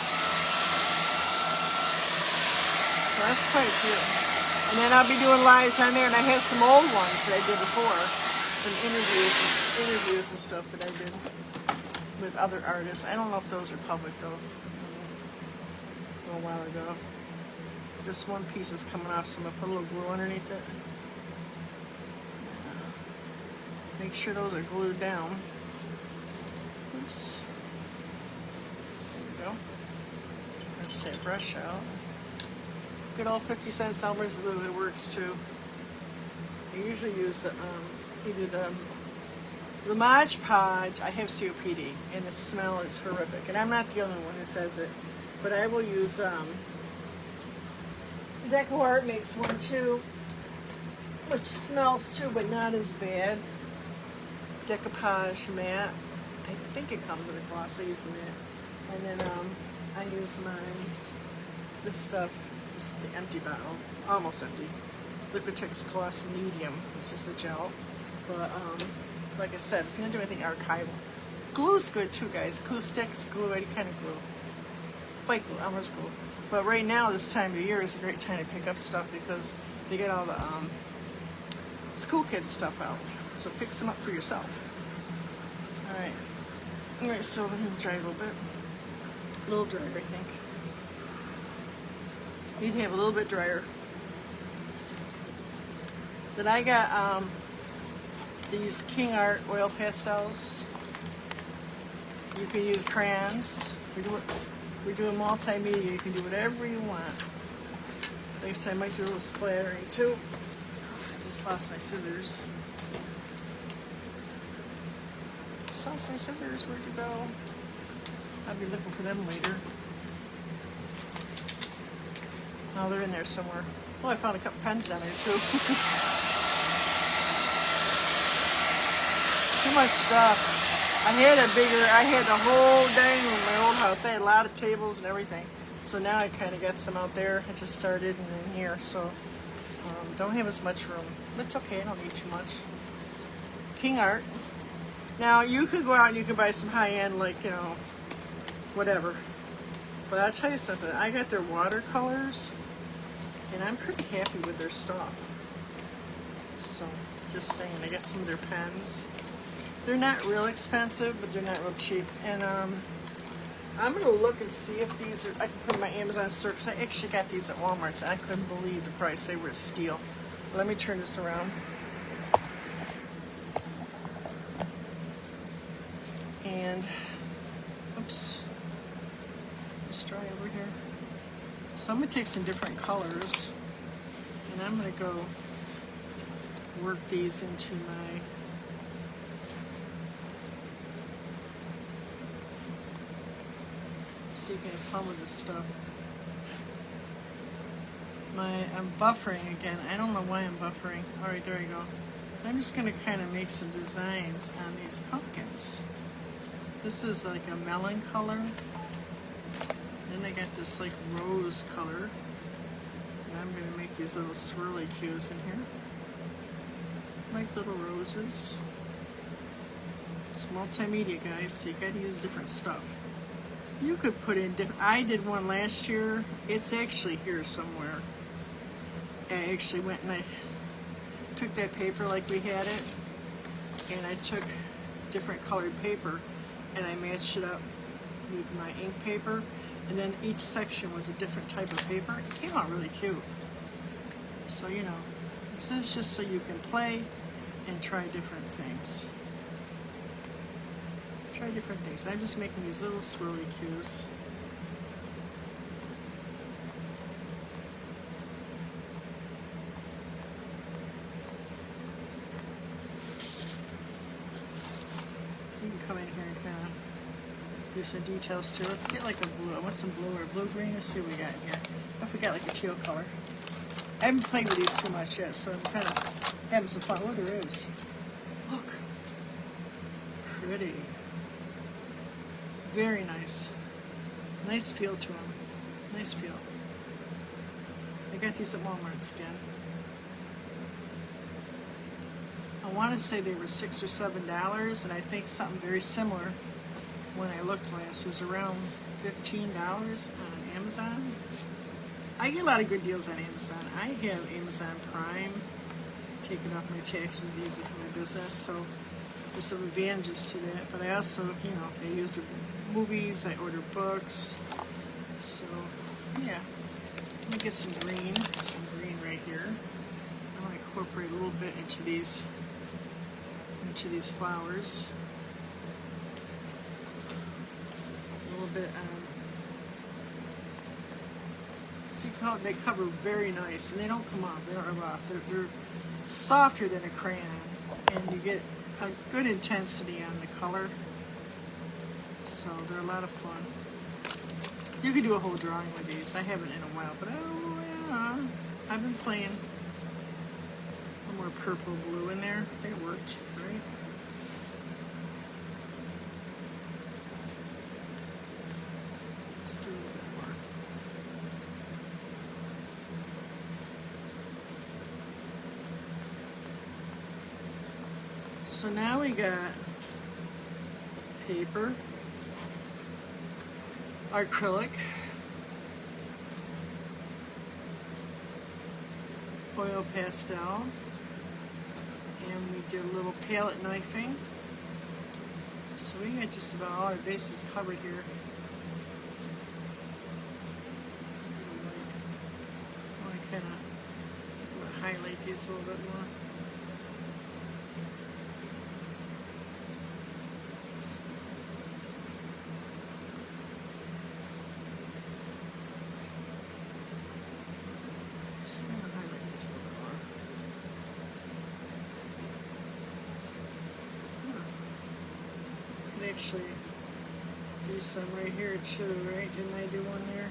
So that's quite a few. And then I'll be doing lives on there, and I have some old ones that I did before. some interviews and stuff that I did with other artists. I don't know if those are public though. A little while ago. This one piece is coming off, so I'm gonna put a little glue underneath it. Make sure those are glued down. Oops. There we go. Let's say brush out. Good old 50-cent Elmer's glue, it works too. I usually use either the Mod Podge. I have COPD, and the smell is horrific. And I'm not the only one who says it, but I will use Deco Art makes one too, which smells too, but not as bad. Decoupage matte. I think it comes in a gloss. I use the matte, and then I use this stuff. This is the empty bottle, almost empty. Liquitex Gloss Medium, which is a gel. But like I said, if you don't do anything archival, glue's good too, guys. Glue sticks, glue, any kind of glue. White glue, Elmer's glue. But right now, this time of year is a great time to pick up stuff because they get all the school kids stuff out. So pick some up for yourself. Alright. Alright, so let me dry a little bit. A little drier, I think. Need to have a little bit drier. Then I got these King Art oil pastels. You can use crayons. We're doing multimedia. You can do whatever you want. Like I said, I might do a little splattering too. I just lost my scissors. Lost my scissors. Where'd you go? I'll be looking for them later. Oh, they're in there somewhere. Oh, I found a couple pens down there too. Too much stuff. I had the whole dining room in my old house. I had a lot of tables and everything. So now I kind of got some out there. I just started and in here, so don't have as much room. But it's okay, I don't need too much. King Art. Now, you could go out and you could buy some high-end, like, you know, whatever. But I'll tell you something. I got their watercolors, and I'm pretty happy with their stuff. So, just saying. I got some of their pens. They're not real expensive, but they're not real cheap. And I'm going to look and see if these are... I can put in my Amazon store, because I actually got these at Walmart, and I couldn't believe the price. They were a steal. Let me turn this around. And, oops, let's try over here. So I'm going to take some different colors, and I'm going to go work these into my, so you can have fun with this stuff. I'm buffering again. I don't know why I'm buffering. All right, there you go. I'm just going to kind of make some designs on these pumpkins. This is like a melon color. Then I got this like rose color. And I'm going to make these little swirly cues in here. Like little roses. It's multimedia, guys, so you got to use different stuff. You could put in different... I did one last year. It's actually here somewhere. I actually went and I took that paper like we had it. And I took different colored paper. And I matched it up with my ink paper, and then each section was a different type of paper. It came out really cute. So, you know, this is just so you can play and try different things. Try different things. I'm just making these little swirly cues. You can come in here and kind of do some details too. Let's get like a blue. I want some blue or blue-green. Let's see what we got here. If we got like a teal color. I haven't played with these too much yet, so I'm kind of having some fun. Oh, there is. Look. Pretty. Very nice. Nice feel to them. Nice feel. I got these at Walmart again. I want to say they were $6 or $7, and I think something very similar when I looked last was around $15 on Amazon. I get a lot of good deals on Amazon. I have Amazon Prime, taking off my taxes easy for my business, so there's some advantages to that. But I also, you know, I use movies, I order books, so yeah. Let me get some green right here. I want to incorporate a little bit into these flowers. A little bit. See how they cover very nice, and they don't come off. They don't rub off. They're softer than a crayon, and you get a good intensity on the color. So they're a lot of fun. You could do a whole drawing with these. I haven't in a while, but oh yeah, I've been playing. A little more purple blue in there. I think it worked, right? Let's do a little bit more. So now we got paper, acrylic, oil pastel, and we did a little palette knifing. So we got just about all our bases covered here. I want to kind of highlight these a little bit more. Actually do some right here too, right? Didn't I do one there?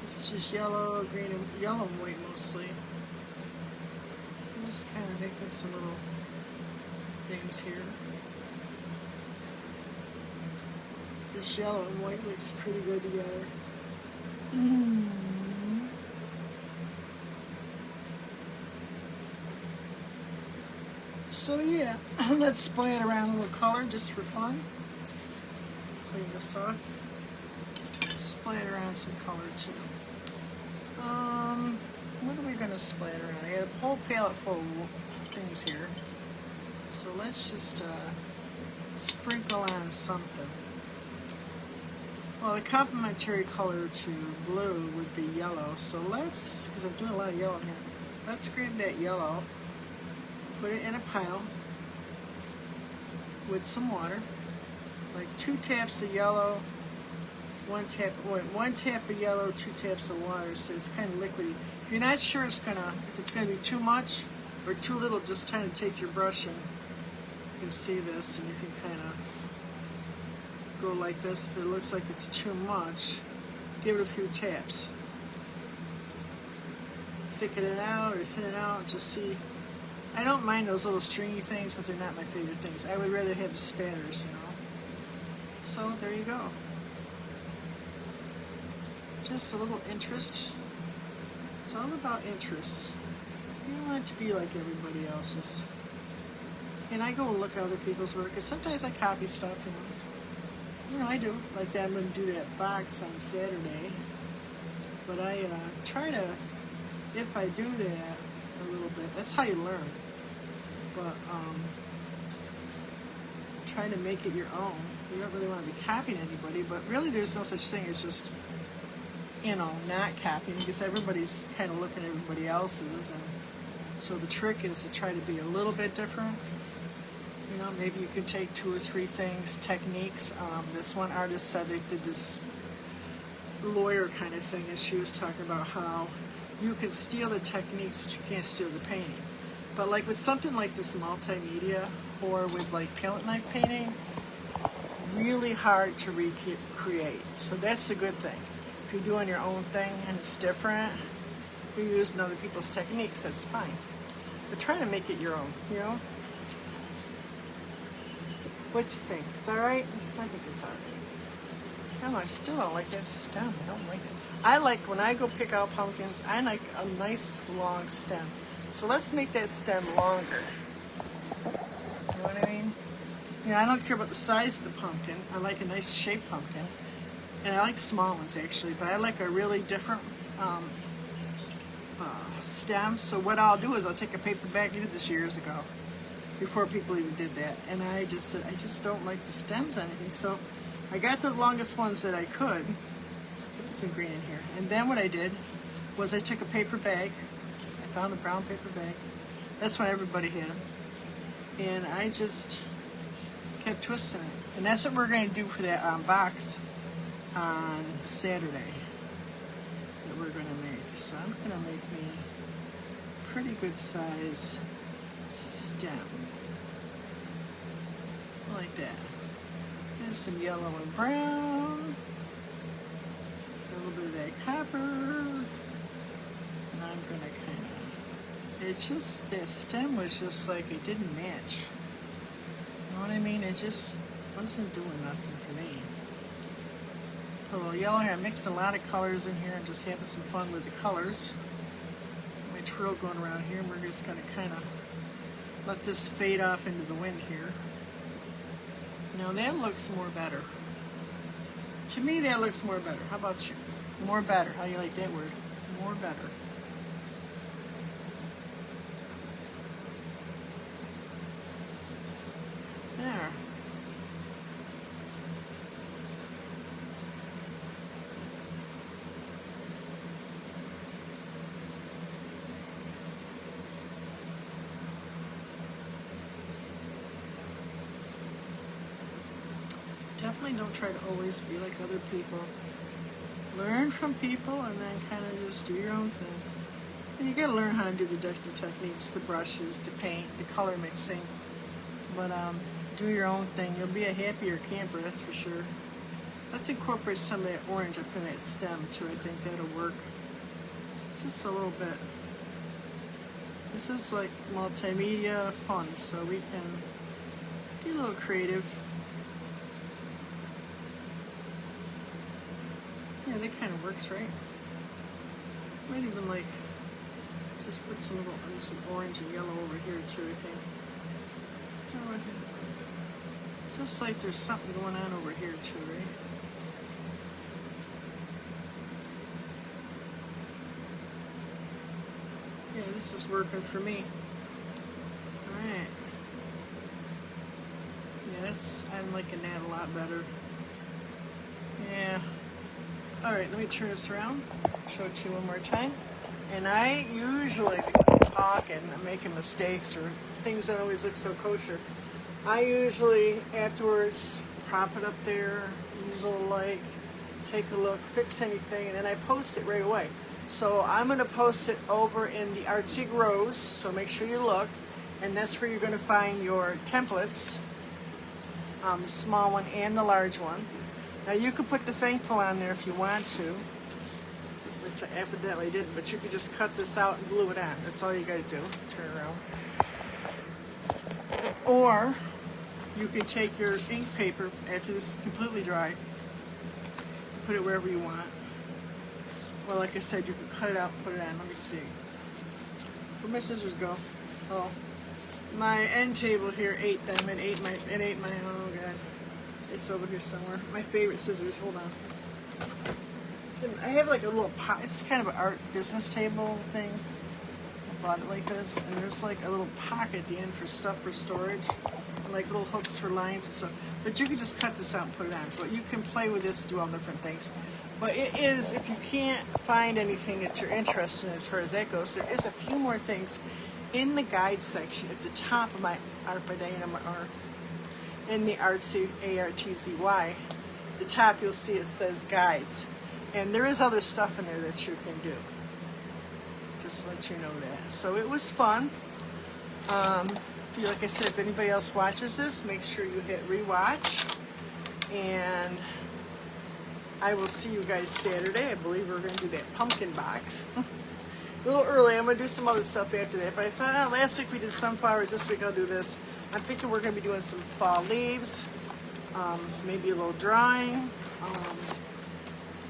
This is just yellow, green, and yellow and white mostly. I'm just kind of making some little things here. This yellow and white looks pretty good together. So yeah, let's splatter around a little color just for fun. Clean this off. Splatter around some color too. What are we going to splatter around? I got a whole palette full of things here. So let's just sprinkle on something. Well, the complementary color to blue would be yellow. So let's, because I'm doing a lot of yellow here, let's grab that yellow. Put it in a pile with some water, like 2 taps of yellow, 1 tap of yellow, 2 taps of water. So it's kind of liquidy. If you're not sure if it's gonna be too much or too little, just kind of take your brush and you can see this, and you can kind of go like this. If it looks like it's too much, give it a few taps. Thicken it out or thin it out, just see. I don't mind those little stringy things, but they're not my favorite things. I would rather have the spatters, you know. So there you go. Just a little interest. It's all about interest. You don't want it to be like everybody else's. And I go look at other people's work, and sometimes I copy stuff, you know. You know, I do. Like that, I'm going to do that box on Saturday. But I try to, if I do that a little bit, that's how you learn. But try to make it your own. You don't really want to be copying anybody, but really there's no such thing as just, you know, not copying, because everybody's kind of looking at everybody else's, and so the trick is to try to be a little bit different. You know, maybe you could take 2 or 3 things, techniques. This one artist said they did this lawyer kind of thing, and she was talking about how you can steal the techniques, but you can't steal the painting. But like with something like this multimedia, or with like palette knife painting, really hard to recreate. So that's the good thing. If you're doing your own thing and it's different, you're using other people's techniques, that's fine. But try to make it your own, you know? What you think? It's alright? I think it's alright. No, I still don't like that stem. I don't like it. I like, when I go pick out pumpkins, I like a nice long stem. So let's make that stem longer. You know what I mean? You know, I don't care about the size of the pumpkin. I like a nice shaped pumpkin. And I like small ones actually, but I like a really different stems. So what I'll do is I'll take a paper bag. I did this years ago, before people even did that. And I just said, I just don't like the stems on anything. So I got the longest ones that I could. Put some green in here. And then what I did was I took a paper bag. I found a brown paper bag. That's when everybody had them. And I just kept twisting it. And that's what we're going to do for that box on Saturday that we're going to make. So I'm going to make me a pretty good size stem. Like that. There's some yellow and brown. A little bit of that copper. And I'm going to kind of... It's just, that stem was just like, it didn't match. You know what I mean? It just wasn't doing nothing for me. Put a little yellow here. I mixed a lot of colors in here and just having some fun with the colors. My twirl going around here, and we're just going to kind of let this fade off into the wind here. Now that looks more better. To me, that looks more better. How about you? More better. How do you like that word? More better. There. Definitely don't try to always be like other people. Learn from people and then kind of just do your own thing. And you gotta learn how to do the different techniques, the brushes, the paint, the color mixing. But do your own thing. You'll be a happier camper, that's for sure. Let's incorporate some of that orange up in that stem too. I think that'll work. Just a little bit. This is like multimedia fun, so we can get a little creative. Yeah, that kind of works, right? Might even like just put some orange and yellow over here too, I think. Just like there's something going on over here too, right? Yeah, this is working for me. Alright. Yeah, I'm liking that a lot better. Yeah. Alright, let me turn this around, show it to you one more time. And I usually talk and I'm making mistakes or things that always look so kosher. I usually afterwards prop it up there, easel like, take a look, fix anything, and then I post it right away. So I'm going to post it over in the Arcylic rows, so make sure you look. And that's where you're going to find your templates, the small one and the large one. Now you could put the thankful on there if you want to, which I evidently didn't, but you could just cut this out and glue it on. That's all you got to do. Turn around. Or you can take your ink paper after this is completely dry, put it wherever you want. Well, like I said, you can cut it out and put it on. Let me see. Where'd my scissors go? Oh, my end table here ate them. It ate my, oh God. It's over here somewhere. My favorite scissors. Hold on. I have like a little pot. It's kind of an art business table thing. I bought it like this, and there's like a little pocket at the end for stuff for storage, and like little hooks for lines and stuff. But you can just cut this out and put it on. But you can play with this, do all different things. But it is, if you can't find anything that you're interested in as far as that goes, there is a few more things in the guide section at the top of my Art by Diana, or in the Artsy, A-R-T-Z-Y, the top you'll see it says guides. And there is other stuff in there that you can do. Just to let you know that. So it was fun. Like I said, if anybody else watches this, make sure you hit rewatch. And I will see you guys Saturday. I believe we're going to do that pumpkin box. A little early. I'm going to do some other stuff after that. But I thought, last week we did sunflowers. This week I'll do this. I'm thinking we're going to be doing some fall leaves. Maybe a little drawing.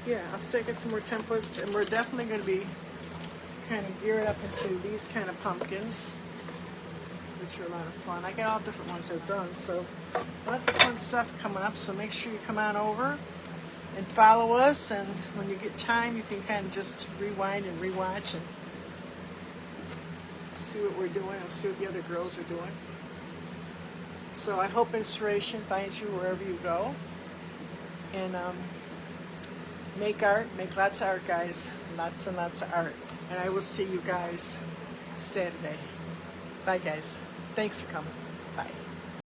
Yeah, I'll stick in some more templates. And we're definitely going to be kind of geared up into these kind of pumpkins, which are a lot of fun. I got all different ones I've done. So lots of fun stuff coming up. So make sure you come on over and follow us, and when you get time you can kind of just rewind and rewatch and see what we're doing, and see what the other girls are doing. So I hope inspiration finds you wherever you go. And make art, make lots of art, guys. Lots and lots of art. And I will see you guys Saturday. Bye, guys. Thanks for coming. Bye.